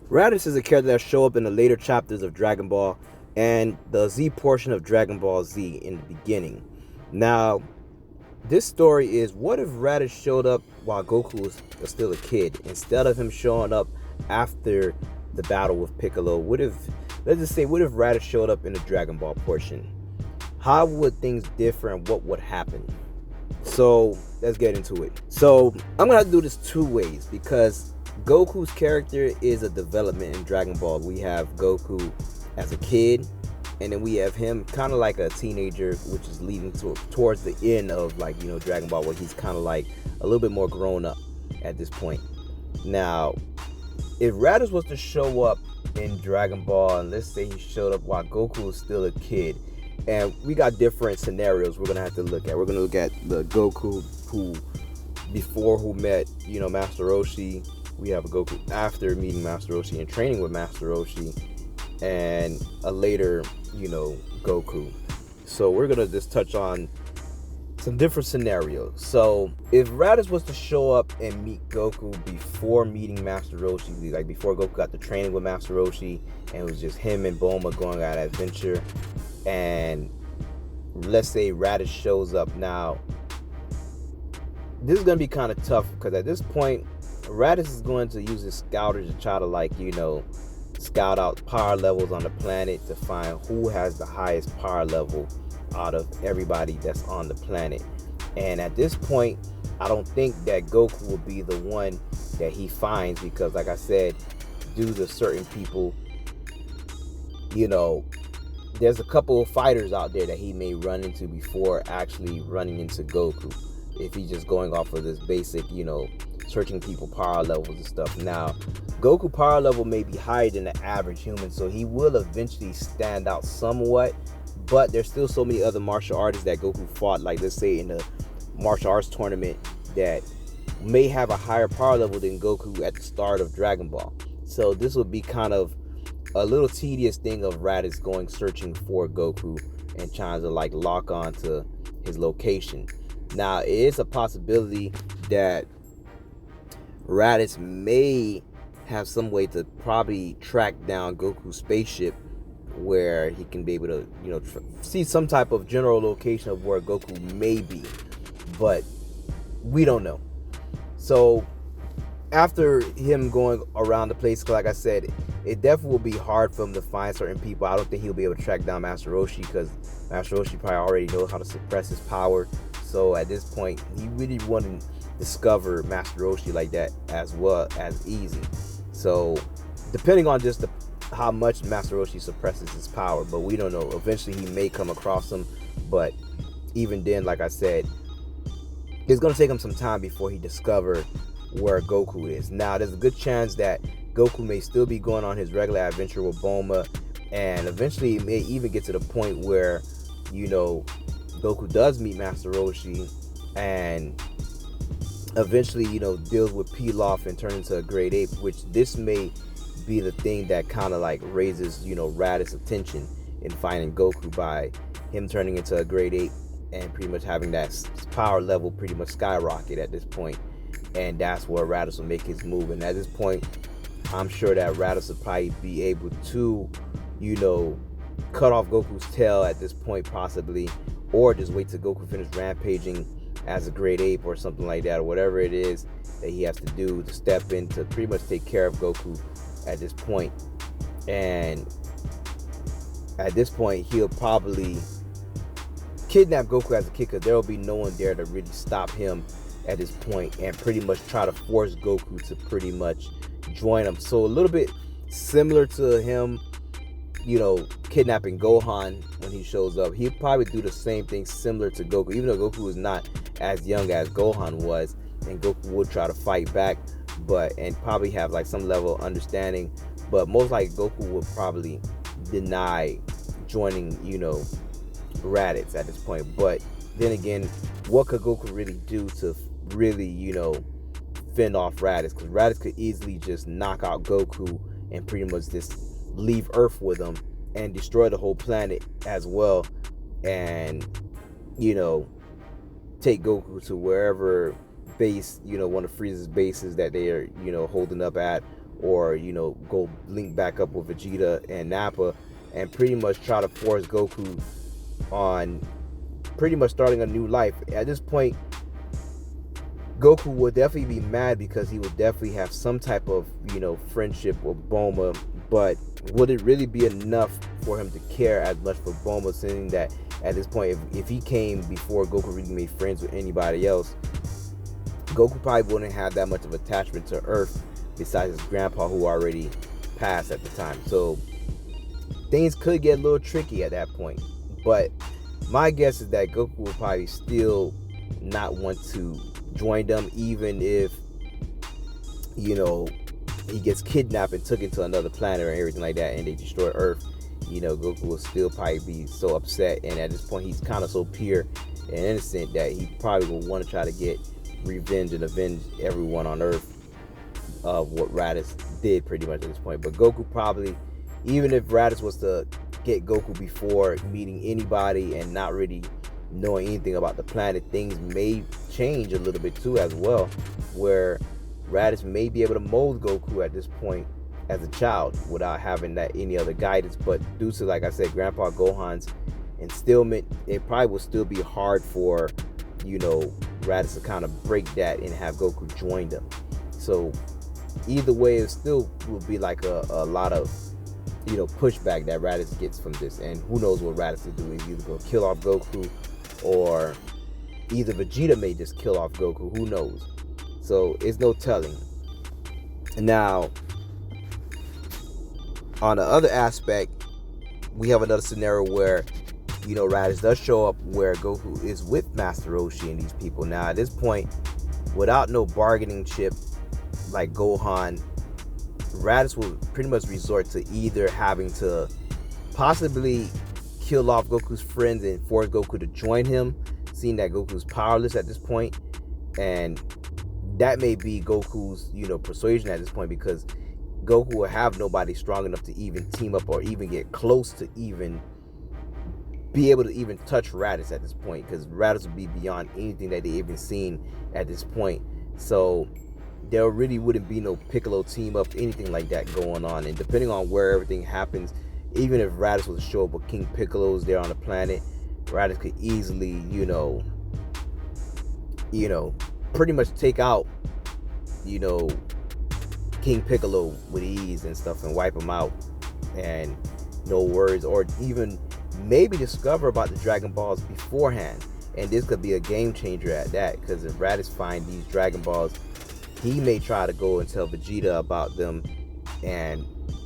Raditz is a character that show up in the later chapters of Dragon Ball and the Z portion of Dragon Ball Z in the beginning. Now, this story is, what if Raditz showed up while Goku was still a kid instead of him showing up after the battle with Piccolo? What if, let's just say, what if Raditz showed up in the Dragon Ball portion? How would things differ and what would happen? So let's get into it. So I'm gonna have to do this two ways because Goku's character is a development in Dragon Ball. We have Goku as a kid, and then we have him kind of like a teenager, which is leading towards the end of, like, Dragon Ball, where he's kind of like a little bit more grown up at this point. Now, if Raditz was to show up in Dragon Ball, and let's say he showed up while Goku was still a kid, and we got different scenarios we're gonna have to look at. We're gonna look at the Goku who met Master Roshi. We have a Goku after meeting Master Roshi and training with Master Roshi, and a later Goku. So we're gonna just touch on some different scenarios. So if Raditz was to show up and meet Goku before meeting Master Roshi, like before Goku got the training with Master Roshi, and it was just him and Bulma going on an adventure, and let's say Raditz shows up now, this is going to be kind of tough because at this point, Raditz is going to use his scouters to try to scout out power levels on the planet to find who has the highest power level out of everybody that's on the planet. And at this point, I don't think that Goku will be the one that he finds because, like I said, due to certain people, there's a couple of fighters out there that he may run into before actually running into Goku, if he's just going off of this basic, searching people power levels and stuff. Now, Goku power level may be higher than the average human, so he will eventually stand out somewhat, but there's still so many other martial artists that Goku fought, like let's say in the martial arts tournament, that may have a higher power level than Goku at the start of Dragon Ball. So this would be kind of a little tedious thing of Raditz going searching for Goku and trying to like lock on to his location. Now, it is a possibility that Raditz may have some way to probably track down Goku's spaceship where he can be able to, see some type of general location of where Goku may be, but we don't know. So after him going around the place, like I said, it definitely will be hard for him to find certain people. I don't think he'll be able to track down Master Roshi because Master Roshi probably already knows how to suppress his power. So at this point, he really wouldn't discover Master Roshi like that as well as easy. So depending on just how much Master Roshi suppresses his power, but we don't know. Eventually he may come across him, but even then, like I said, it's going to take him some time before he discovers where Goku is. Now, there's a good chance that Goku may still be going on his regular adventure with Bulma, and eventually it may even get to the point where, Goku does meet Master Roshi and eventually, deals with Pilaf and turns into a Great Ape, which this may be the thing that kind of like raises, Raditz's attention in finding Goku by him turning into a Great Ape and pretty much having that power level pretty much skyrocket at this point. And that's where Raditz will make his move. And at this point, I'm sure that Raditz will probably be able to, cut off Goku's tail at this point possibly, or just wait till Goku finish rampaging as a Great Ape or something like that, or whatever it is that he has to do to step in to pretty much take care of Goku at this point. And at this point, he'll probably kidnap Goku as a kid because there will be no one there to really stop him at this point and pretty much try to force Goku to pretty much join him. So a little bit similar to him, kidnapping Gohan when he shows up. He'll probably do the same thing similar to Goku, even though Goku is not as young as Gohan was, and Goku would try to fight back, and probably have like some level of understanding, but most likely Goku would probably deny joining, Raditz at this point. But then again, what could Goku really do to really, fend off Raditz? Because Raditz could easily just knock out Goku and pretty much just leave Earth with him and destroy the whole planet as well, and take Goku to wherever base, one of Frieza's bases that they are, holding up at, or go link back up with Vegeta and Nappa, and pretty much try to force Goku on pretty much starting a new life. At this point, Goku would definitely be mad because he would definitely have some type of friendship with Bulma, but would it really be enough for him to care as much for Bulma, seeing that at this point, if he came before Goku really made friends with anybody else, Goku probably wouldn't have that much of attachment to Earth besides his grandpa, who already passed at the time. So things could get a little tricky at that point. But my guess is that Goku will probably still not want to join them, even if he gets kidnapped and took into another planet or everything like that, and they destroy Earth. Goku will still probably be so upset, and at this point he's kind of so pure and innocent that he probably will want to try to get revenge and avenge everyone on Earth of what Raditz did pretty much at this point. But Goku probably, even if Raditz was to get Goku before meeting anybody and not really knowing anything about the planet, things may change a little bit too as well, where Raditz may be able to mold Goku at this point as a child without having that any other guidance. But due to, like I said, Grandpa Gohan's instillment, it probably will still be hard for Raditz to kind of break that and have Goku join them. So either way, it still will be like a lot of pushback that Raditz gets from this, and who knows what Raditz will do. He's either going to kill off Goku, or either Vegeta may just kill off Goku, who knows. So it's no telling. Now, on the other aspect, we have another scenario where Raditz does show up where Goku is with Master Roshi and these people. Now at this point, without no bargaining chip like Gohan, Raditz will pretty much resort to either having to possibly kill off Goku's friends and force Goku to join him, seeing that Goku's powerless at this point. And that may be Goku's persuasion at this point, because Goku will have nobody strong enough to even team up or even get close to even be able to even touch Raditz at this point, because Raditz will be beyond anything that they even seen at this point. So there really wouldn't be no Piccolo team up, anything like that going on. And depending on where everything happens, even if Raditz was to show up with King Piccolo's there on the planet, Raditz could easily pretty much take out King Piccolo with ease and stuff and wipe him out, and no worries. Or even maybe discover about the Dragon Balls beforehand, and this could be a game changer at that, because if Raditz find these Dragon Balls, he may try to go and tell Vegeta about them and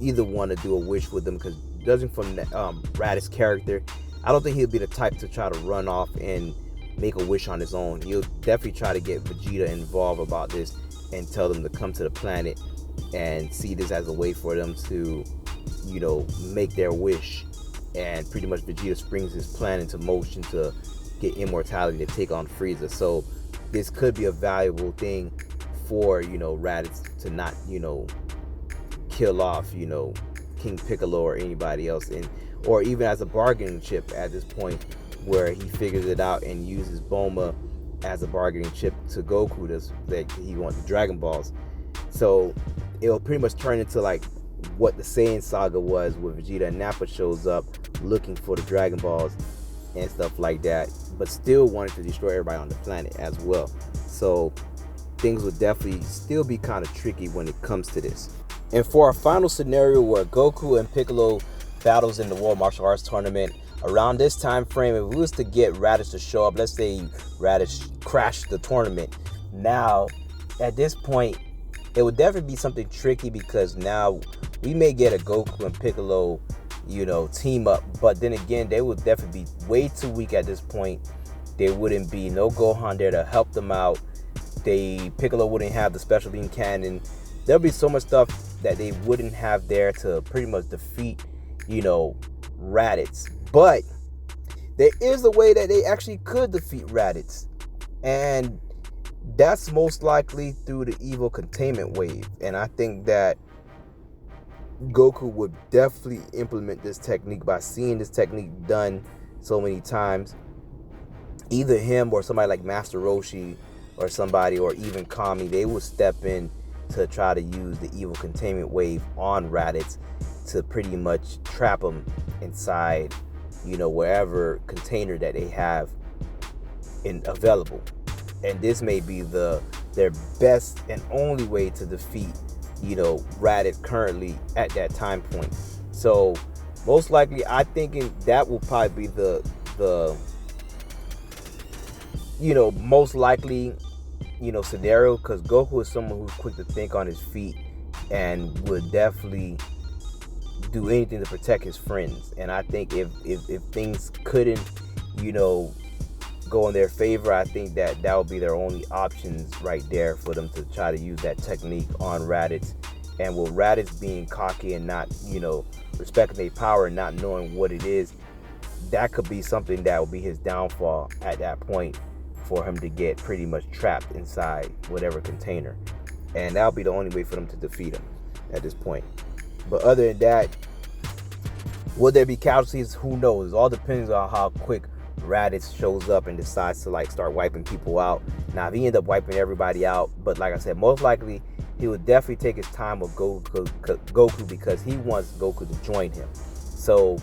either want to do a wish with them, because judging from Raditz's character, I don't think he'll be the type to try to run off and make a wish on his own. He'll definitely try to get Vegeta involved about this and tell them to come to the planet and see this as a way for them to make their wish. And pretty much Vegeta springs his plan into motion to get immortality to take on Frieza. So this could be a valuable thing for Raditz to not kill off King Piccolo or anybody else, or even as a bargaining chip at this point, where he figures it out and uses Bulma as a bargaining chip to Goku that he wants the Dragon Balls. So it'll pretty much turn into like what the Saiyan saga was, where Vegeta and Nappa shows up looking for the Dragon Balls and stuff like that, but still wanted to destroy everybody on the planet as well. So things would definitely still be kind of tricky when it comes to this. And for our final scenario, where Goku and Piccolo battles in the World Martial Arts Tournament, around this time frame, if we was to get Raditz to show up, let's say Raditz crashed the tournament, now at this point it would definitely be something tricky, because now we may get a Goku and Piccolo team up, but then again, they would definitely be way too weak at this point. There wouldn't be no Gohan there to help them out. Piccolo wouldn't have the special beam cannon. There'll be so much stuff that they wouldn't have there to pretty much defeat Raditz. But there is a way that they actually could defeat Raditz, and that's most likely through the evil containment wave. And I think that Goku would definitely implement this technique by seeing this technique done so many times. Either him or somebody like Master Roshi or somebody, or even Kami, they would step in to try to use the evil containment wave on Raditz to pretty much trap him inside, wherever container that they have available. And this may be their best and only way to defeat, Raditz currently at that time point. So most likely, I thinking that will probably be the most likely, scenario, because Goku is someone who's quick to think on his feet and would definitely do anything to protect his friends. And I think if things couldn't, go in their favor, I think that would be their only options right there for them to try to use that technique on Raditz. And with Raditz being cocky and not, respecting their power and not knowing what it is, that could be something that will be his downfall at that point, for him to get pretty much trapped inside whatever container. And that'll be the only way for them to defeat him at this point. But other than that, will there be casualties? Who knows? It all depends on how quick Raditz shows up and decides to start wiping people out. Now, if he ends up wiping everybody out, but like I said, most likely he would definitely take his time with Goku because he wants Goku to join him. So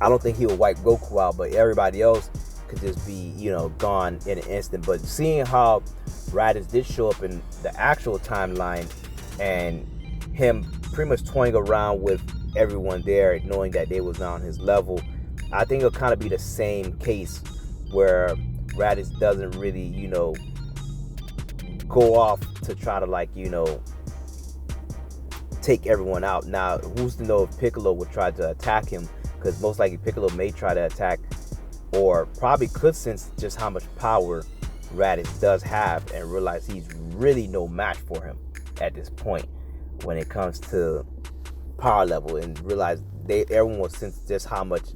I don't think he will wipe Goku out, but everybody else could just be, gone in an instant. But seeing how Raditz did show up in the actual timeline and him pretty much toying around with everyone there, knowing that they was not on his level, I think it'll kind of be the same case where Raditz doesn't really, go off to try to take everyone out. Now, who's to know if Piccolo would try to attack him, because most likely Piccolo may try to attack, or probably could sense just how much power Raditz does have and realize he's really no match for him at this point when it comes to power level, and realize everyone will sense just how much,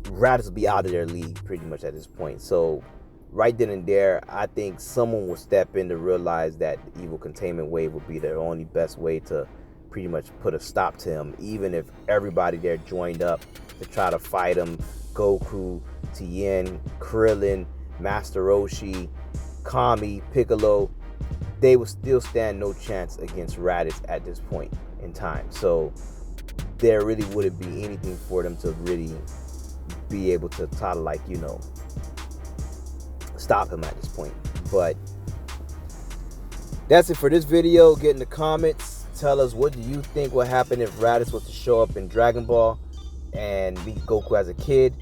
Raditz will be out of their league pretty much at this point. So right then and there, I think someone will step in to realize that the evil containment wave will be their only best way to pretty much put a stop to him, even if everybody there joined up to try to fight him. Goku, Tien, Krillin, Master Roshi, Kami, Piccolo, they would still stand no chance against Raditz at this point in time. So there really wouldn't be anything for them to really be able to try to stop him at this point. But that's it for this video. Get in the comments. Tell us, what do you think will happen if Raditz was to show up in Dragon Ball and meet Goku as a kid?